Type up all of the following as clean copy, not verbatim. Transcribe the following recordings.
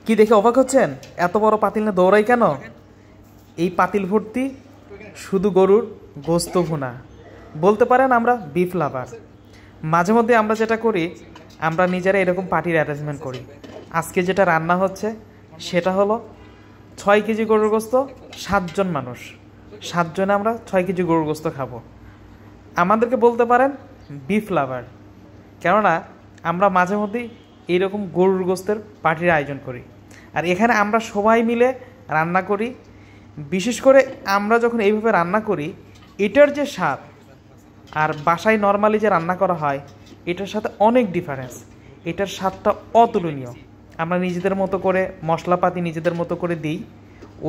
কি দেখে অবাক হচ্ছেন? এত বড় পাতিল না দৌড়াই কেন? এই পাতিল ভর্তি শুধু গরুর গোস্ত ভুনা। বলতে পারেন আমরা বিফ লাভার। মাঝে মধ্যে আমরা যেটা করি, আমরা নিজেরা এরকম পার্টির অ্যারেঞ্জমেন্ট করি। আজকে যেটা রান্না হচ্ছে সেটা হলো 6 কেজি গরুর গোস্ত, 7 জন মানুষ, 7 জনে আমরা 6 কেজি গরুর গোস্ত খাবো। আমাদেরকে বলতে পারেন বিফ লাভার, কেননা আমরা মাঝে মধ্যেই এইরকম গরুর গোস্তের পার্টির আয়োজন করি। আর এখানে আমরা সবাই মিলে রান্না করি। বিশেষ করে আমরা যখন এইভাবে রান্না করি, এটার যে স্বাদ আর বাসায় নর্মালি যে রান্না করা হয় এটার সাথে অনেক ডিফারেন্স। এটার স্বাদটা অতুলনীয়। আমরা নিজেদের মতো করে মশলাপাতি নিজেদের মতো করে দিই,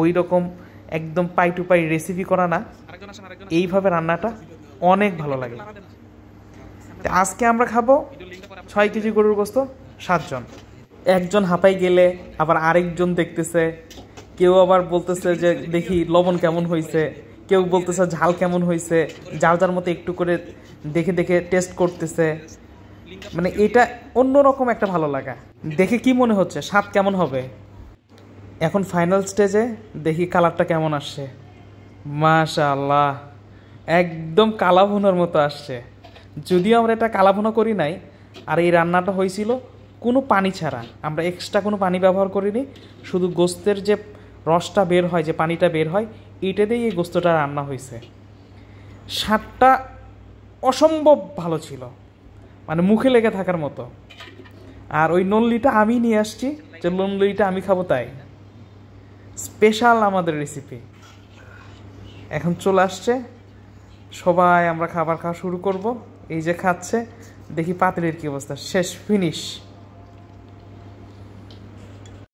ওই রকম একদম পাই টু পাই রেসিপি করা না, এইভাবে রান্নাটা অনেক ভালো লাগে। আজকে আমরা খাবো 6 কেজি গরুর গোস্ত, 7 জন। একজন হাঁপাই গেলে আবার আরেকজন দেখতেছে, কেউ আবার বলতেছে যে দেখি লবণ কেমন হয়েছে, কেউ বলতেছে ঝাল কেমন হয়েছে, যার যার মতো একটু করে দেখে দেখে টেস্ট করতেছে। মানে এটা অন্যরকম একটা ভালো লাগা। দেখে কি মনে হচ্ছে স্বাদ কেমন হবে? এখন ফাইনাল স্টেজে দেখি কালারটা কেমন আসছে। মাশাআল্লাহ, একদম কালাভুনার মতো আসছে। যদিও আমরা এটা কালাভুনা করি নাই, আর এই রান্নাটা হয়েছিল কোনো পানি ছাড়া। আমরা এক্সট্রা কোনো পানি ব্যবহার করিনি, শুধু গোস্তের যে রসটা বের হয়, যে পানিটা বের হয়, এইটা দিয়েই এই গোস্তটা রান্না হয়েছে। স্বাদটা অসম্ভব ভালো ছিল, মানে মুখে লেগে থাকার মতো। আর ওই নল্লিটা আমি নিয়ে আসছি, যে নল্লিটা আমি খাবো, তাই স্পেশাল আমাদের রেসিপি। এখন চলে আসছে, সবাই আমরা খাবার খাওয়া শুরু করব। এই যে খাচ্ছে, দেখি পাতিলের কি অবস্থা, শেষ, ফিনিশ।